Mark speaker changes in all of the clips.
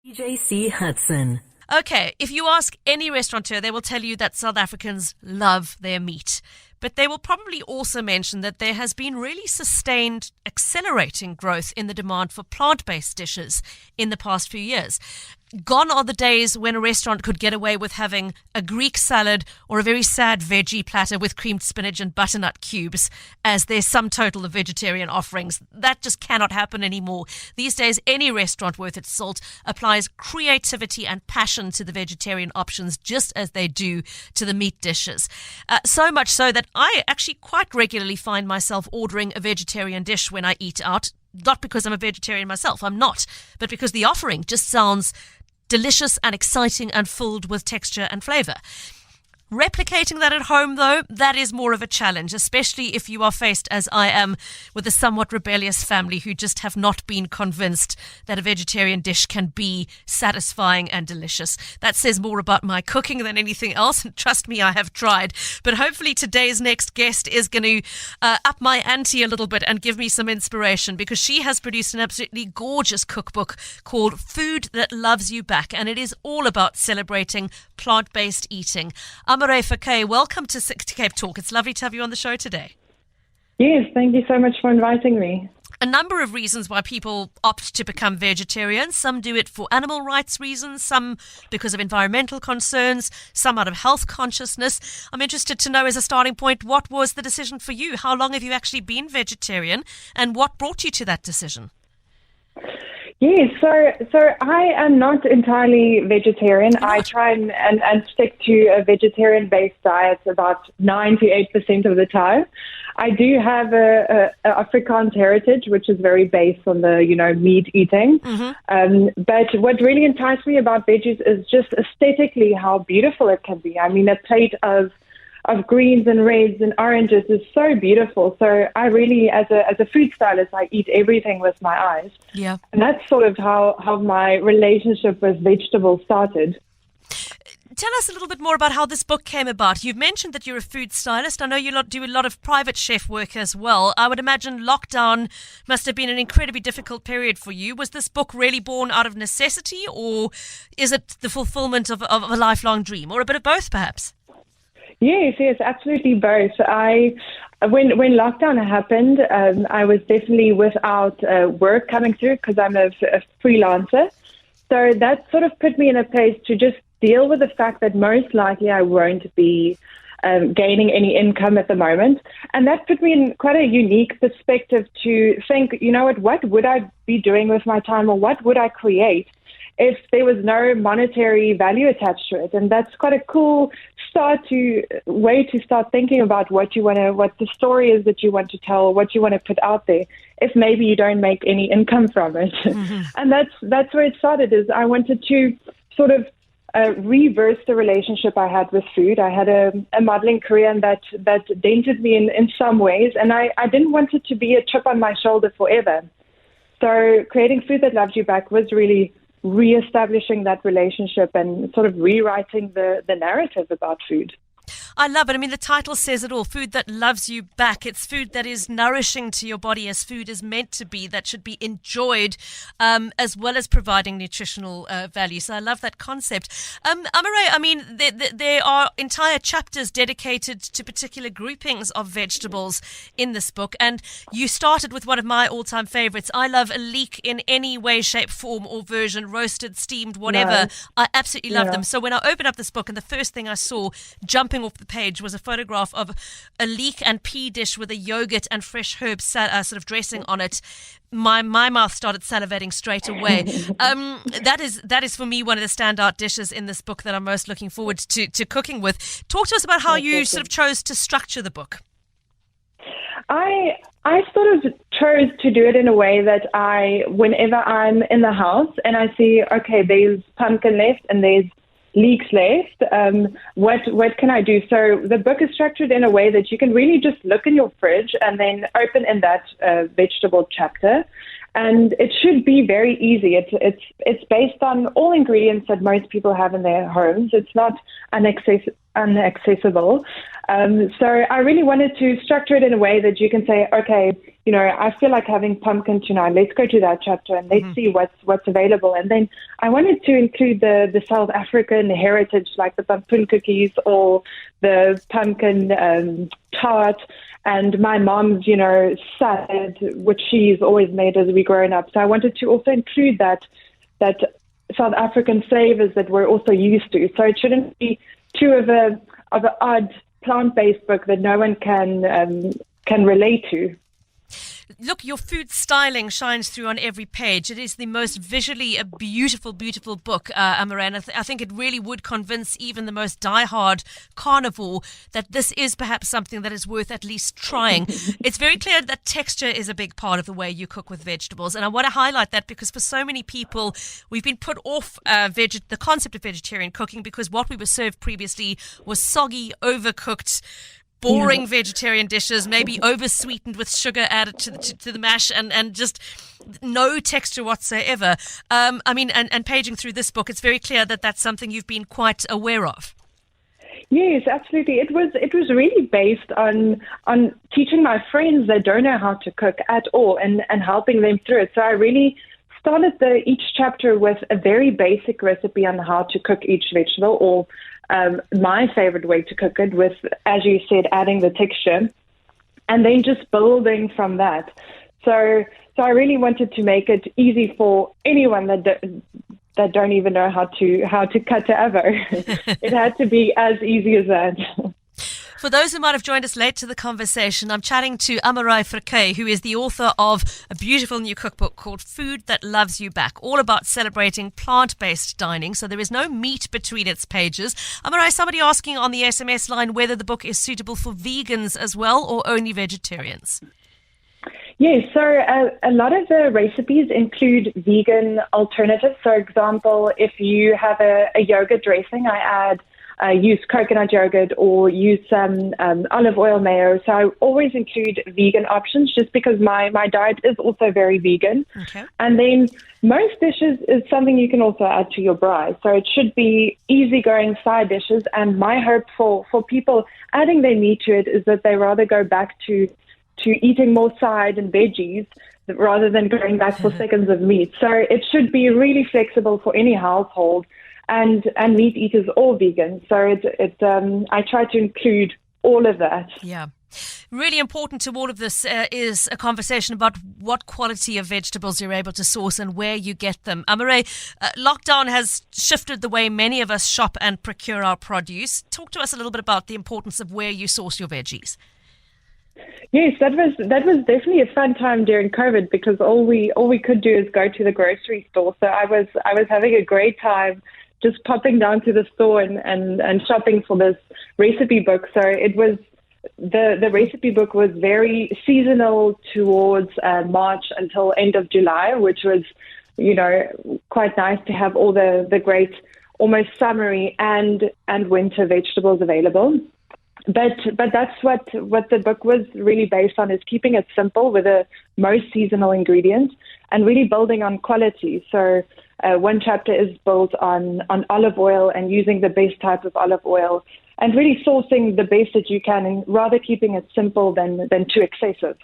Speaker 1: PJC Hudson.
Speaker 2: Okay, if you ask any restaurateur, they will tell you that South Africans love their meat. But they will probably also mention that there has been really sustained, accelerating growth in the demand for plant-based dishes in the past few years. Gone are the days when a restaurant could get away with having a Greek salad or a very sad veggie platter with creamed spinach and butternut cubes as their sum total of vegetarian offerings. That just cannot happen anymore. These days, any restaurant worth its salt applies creativity and passion to the vegetarian options just as they do to the meat dishes. So much so that I actually quite regularly find myself ordering a vegetarian dish when I eat out. Not because I'm a vegetarian myself, I'm not, but because the offering just sounds delicious and exciting and filled with texture and flavor. Replicating that at home, though, that is more of a challenge, especially if you are faced, as I am, with a somewhat rebellious family who just have not been convinced that a vegetarian dish can be satisfying and delicious. That says more about my cooking than anything else, and trust me, I have tried. But hopefully today's next guest is going to up my ante a little bit and give me some inspiration, because she has produced an absolutely gorgeous cookbook called Food That Loves You Back, and it is all about celebrating plant-based eating. Pippa Cape, welcome to Cape Talk. It's lovely to have you on the show today.
Speaker 3: Yes, thank you so much for inviting me.
Speaker 2: A number of reasons why people opt to become vegetarians. Some do it for animal rights reasons, some because of environmental concerns, some out of health consciousness. I'm interested to know, as a starting point, what was the decision for you? How long have you actually been vegetarian, and what brought you to that decision?
Speaker 3: Yes, so I am not entirely vegetarian. I try and stick to a vegetarian-based diet about 98% of the time. I do have a Afrikaans heritage, which is very based on the, meat eating. But what really enticed me about veggies is just aesthetically how beautiful it can be. I mean, a plate of greens and reds and oranges is so beautiful. So I really, as a food stylist, I eat everything with my eyes.
Speaker 2: Yeah.
Speaker 3: And that's sort of how my relationship with vegetables started.
Speaker 2: Tell us a little bit more about how this book came about. You've mentioned that you're a food stylist. I know you do a lot of private chef work as well. I would imagine lockdown must have been an incredibly difficult period for you. Was this book really born out of necessity, or is it the fulfillment of a lifelong dream, or a bit of both perhaps?
Speaker 3: Yes, absolutely both. When lockdown happened, I was definitely without work coming through because I'm a freelancer. So that sort of put me in a place to just deal with the fact that most likely I won't be gaining any income at the moment. And that put me in quite a unique perspective to think, what would I be doing with my time, or what would I create if there was no monetary value attached to it? And that's quite a cool way to start thinking about what the story is that you want to tell, what you want to put out there, if maybe you don't make any income from it. And that's where it started. Is I wanted to sort of reverse the relationship I had with food. I had a modeling career, and that dented me in some ways, and I didn't want it to be a chip on my shoulder forever. So creating Food That Loves You Back was really reestablishing that relationship and sort of rewriting the narrative about food.
Speaker 2: I love it. I mean, the title says it all. Food that loves you back. It's food that is nourishing to your body, as food is meant to be, that should be enjoyed, as well as providing nutritional value. So I love that concept. Amare, I mean, there are entire chapters dedicated to particular groupings of vegetables in this book. And you started with one of my all-time favorites. I love a leek in any way, shape, form or version, roasted, steamed, whatever.
Speaker 3: No.
Speaker 2: I absolutely love them. So when I opened up this book, and the first thing I saw jumping off the page was a photograph of a leek and pea dish with a yogurt and fresh herb sort of dressing on it. My mouth started salivating straight away. That is for me one of the standout dishes in this book that I'm most looking forward to cooking with. Talk to us about how you sort of chose to structure the book.
Speaker 3: I sort of chose to do it in a way that whenever I'm in the house and I see, okay, there's pumpkin left and there's leeks left, what can I do? So the book is structured in a way that you can really just look in your fridge and then open in that vegetable chapter, and it should be very easy. It's based on all ingredients that most people have in their homes. It's not unaccessible. So I really wanted to structure it in a way that you can say, okay, I feel like having pumpkin tonight. Let's go to that chapter and let's see what's available. And then I wanted to include the South African heritage, like the pumpkin cookies or the pumpkin tart, and my mom's, salad, which she's always made as we grown up. So I wanted to also include that South African flavors that we're also used to. So it shouldn't be too of an odd plant-based book that no one can relate to.
Speaker 2: Look, your food styling shines through on every page. It is the most visually a beautiful, beautiful book, Amara, and I think it really would convince even the most diehard carnivore that this is perhaps something that is worth at least trying. It's very clear that texture is a big part of the way you cook with vegetables, and I want to highlight that because for so many people, we've been put off the concept of vegetarian cooking because what we were served previously was soggy, overcooked, boring vegetarian dishes, maybe over-sweetened with sugar added to the mash and just no texture whatsoever. And paging through this book, it's very clear that that's something you've been quite aware of.
Speaker 3: Yes, absolutely. It was really based on teaching my friends that don't know how to cook at all and helping them through it. So I really started each chapter with a very basic recipe on how to cook each vegetable, or my favorite way to cook it, with, as you said, adding the texture, and then just building from that. So I really wanted to make it easy for anyone that don't even know how to cut ever. It had to be as easy as that.
Speaker 2: For those who might have joined us late to the conversation, I'm chatting to Amarai Freke, who is the author of a beautiful new cookbook called Food That Loves You Back, all about celebrating plant-based dining. So there is no meat between its pages. Amarai, somebody asking on the SMS line whether the book is suitable for vegans as well or only vegetarians.
Speaker 3: Yes, so a lot of the recipes include vegan alternatives. For example, if you have a yogurt dressing, I use coconut yogurt or use some olive oil mayo. So I always include vegan options just because my diet is also very vegan.
Speaker 2: Okay.
Speaker 3: And then most dishes is something you can also add to your braai. So it should be easygoing side dishes. And my hope for people adding their meat to it is that they rather go back to eating more side and veggies rather than going back for seconds of meat. So it should be really flexible for any household. And meat eaters or vegans. So I try to include all of that.
Speaker 2: Yeah. Really important to all of this is a conversation about what quality of vegetables you're able to source and where you get them. Amarai, lockdown has shifted the way many of us shop and procure our produce. Talk to us a little bit about the importance of where you source your veggies.
Speaker 3: Yes, that was definitely a fun time during COVID because all we could do is go to the grocery store. So I was having a great time just popping down to the store and shopping for this recipe book. So it was the recipe book was very seasonal towards March until end of July, which was, quite nice to have all the great almost summery and winter vegetables available. But that's what the book was really based on, is keeping it simple with the most seasonal ingredients and really building on quality. So one chapter is built on olive oil and using the best type of olive oil and really sourcing the best that you can and rather keeping it simple than too excessive.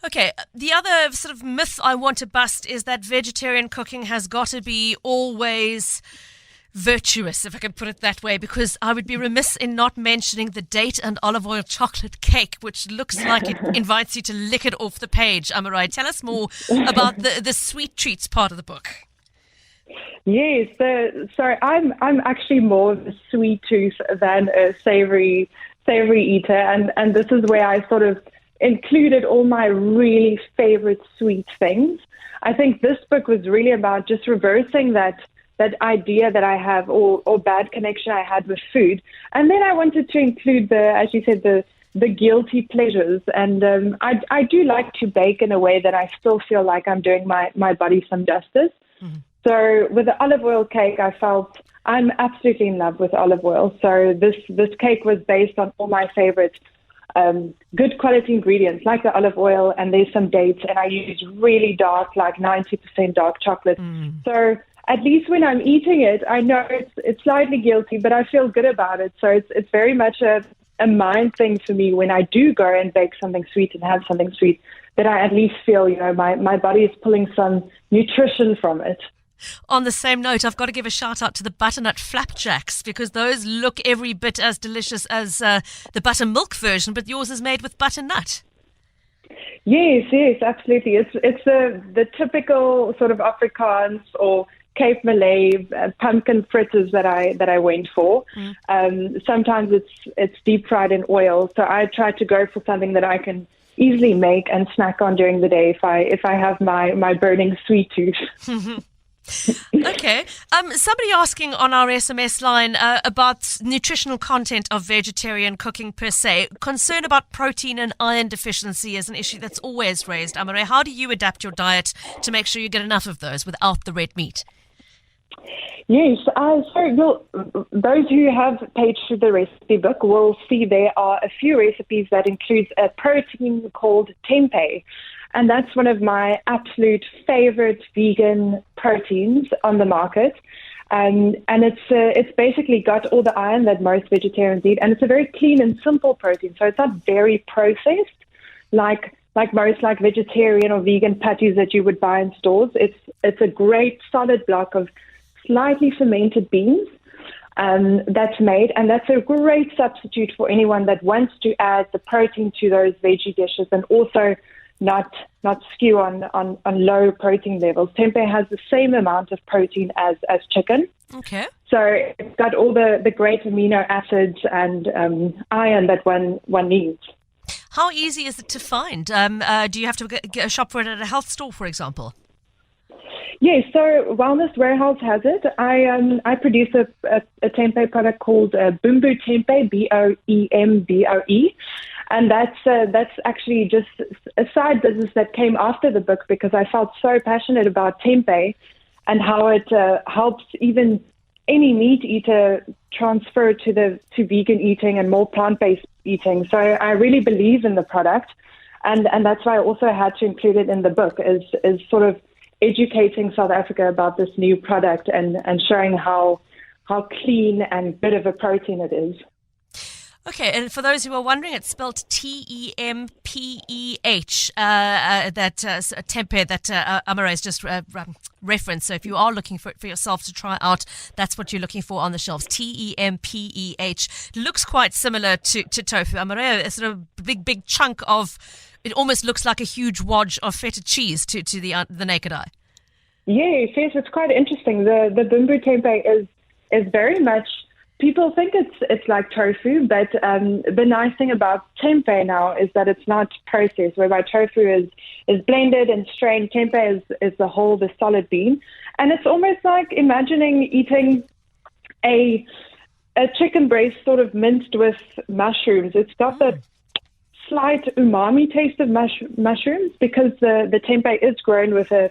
Speaker 2: Okay, the other sort of myth I want to bust is that vegetarian cooking has got to be always virtuous, if I can put it that way, because I would be remiss in not mentioning the date and olive oil chocolate cake, which looks like it invites you to lick it off the page. Amarai, tell us more about the sweet treats part of the book.
Speaker 3: Yes, so I'm actually more of a sweet tooth than a savory eater, and this is where I sort of included all my really favorite sweet things. I think this book was really about just reversing that idea that I have or bad connection I had with food. And then I wanted to include as you said, the guilty pleasures. And I do like to bake in a way that I still feel like I'm doing my body some justice. Mm-hmm. So with the olive oil cake, I felt I'm absolutely in love with olive oil. So this cake was based on all my favorite good quality ingredients like the olive oil, and there's some dates, and I use really dark, like 90% dark chocolate. So at least when I'm eating it, I know it's slightly guilty, but I feel good about it. So it's very much a mind thing for me when I do go and bake something sweet and have something sweet, that I at least feel, my body is pulling some nutrition from it.
Speaker 2: On the same note, I've got to give a shout out to the butternut flapjacks, because those look every bit as delicious as the buttermilk version, but yours is made with butternut.
Speaker 3: Yes, absolutely. It's the typical sort of Afrikaans or Cape Malay pumpkin fritters that I went for. Sometimes it's deep fried in oil, so I try to go for something that I can easily make and snack on during the day if I have my burning sweet tooth.
Speaker 2: Okay. Somebody asking on our SMS line about nutritional content of vegetarian cooking per se. Concern about protein and iron deficiency is an issue that's always raised. Amare, how do you adapt your diet to make sure you get enough of those without the red meat?
Speaker 3: Yes, those who have paged through the recipe book will see there are a few recipes that includes a protein called tempeh. And that's one of my absolute favorite vegan proteins on the market. And it's basically got all the iron that most vegetarians eat. And it's a very clean and simple protein. So it's not very processed like most vegetarian or vegan patties that you would buy in stores. It's a great solid block of slightly fermented beans that's made. And that's a great substitute for anyone that wants to add the protein to those veggie dishes and also not skew on low protein levels. Tempeh has the same amount of protein as chicken.
Speaker 2: Okay.
Speaker 3: So it's got all the great amino acids and iron that one needs.
Speaker 2: How easy is it to find? Do you have to get a shop for it at a health store, for example?
Speaker 3: Yes, so Wellness Warehouse has it. I produce a tempeh product called Boombo Tempeh, BOEMBOE. And that's actually just a side business that came after the book, because I felt so passionate about tempeh and how it helps even any meat eater transfer to vegan eating and more plant-based eating. So I really believe in the product, and that's why I also had to include it in the book, is sort of educating South Africa about this new product and showing how clean and good of a protein it is.
Speaker 2: Okay, and for those who are wondering, it's spelled Tempeh, that tempeh that Amare has just referenced. So if you are looking for it for yourself to try out, that's what you're looking for on the shelves. Tempeh. Looks quite similar to tofu. Amare, a sort of big chunk of, it almost looks like a huge wodge of feta cheese to the naked eye.
Speaker 3: Yes, it's quite interesting. The Boombo tempeh is very much, people think it's like tofu, but the nice thing about tempeh now is that it's not processed, whereby tofu is blended and strained. Tempeh is the solid bean. And it's almost like imagining eating a chicken breast sort of minced with mushrooms. It's got the slight umami taste of mushrooms, because the tempeh is grown with a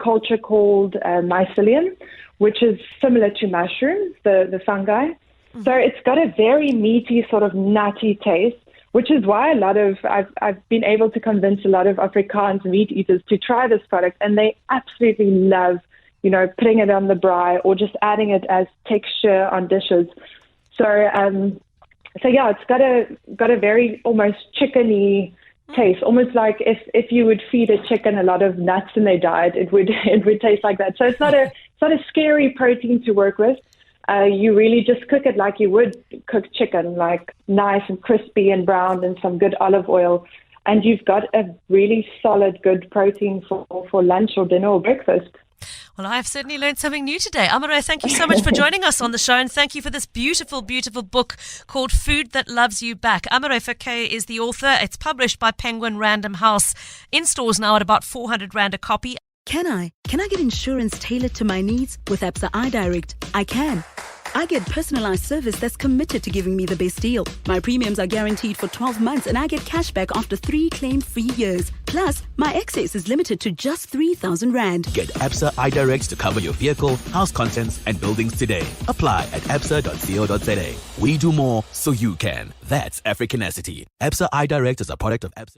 Speaker 3: culture called mycelium, which is similar to mushrooms, the fungi. Mm-hmm. So it's got a very meaty, sort of nutty taste, which is why I've been able to convince a lot of Afrikaans meat eaters to try this product, and they absolutely love, putting it on the braai or just adding it as texture on dishes. So yeah, it's got a very almost chickeny taste, almost like if you would feed a chicken a lot of nuts in their diet, it would taste like that. So it's not a scary protein to work with. You really just cook it like you would cook chicken, like nice and crispy and browned in some good olive oil, and you've got a really solid, good protein for lunch or dinner or breakfast.
Speaker 2: Well, I have certainly learned something new today. Amare, thank you so much for joining us on the show, and thank you for this beautiful, beautiful book called Food That Loves You Back. Amare Fouquet is the author. It's published by Penguin Random House, in stores now at about 400 Rand a copy.
Speaker 1: Can I get insurance tailored to my needs with Absa iDirect? I can. I get personalized service that's committed to giving me the best deal. My premiums are guaranteed for 12 months and I get cash back after 3 claim-free years. Plus, my excess is limited to just 3,000 Rand.
Speaker 4: Get Absa iDirect to cover your vehicle, house contents and buildings today. Apply at absa.co.za. We do more so you can. That's Africanacity. Absa iDirect is a product of Absa.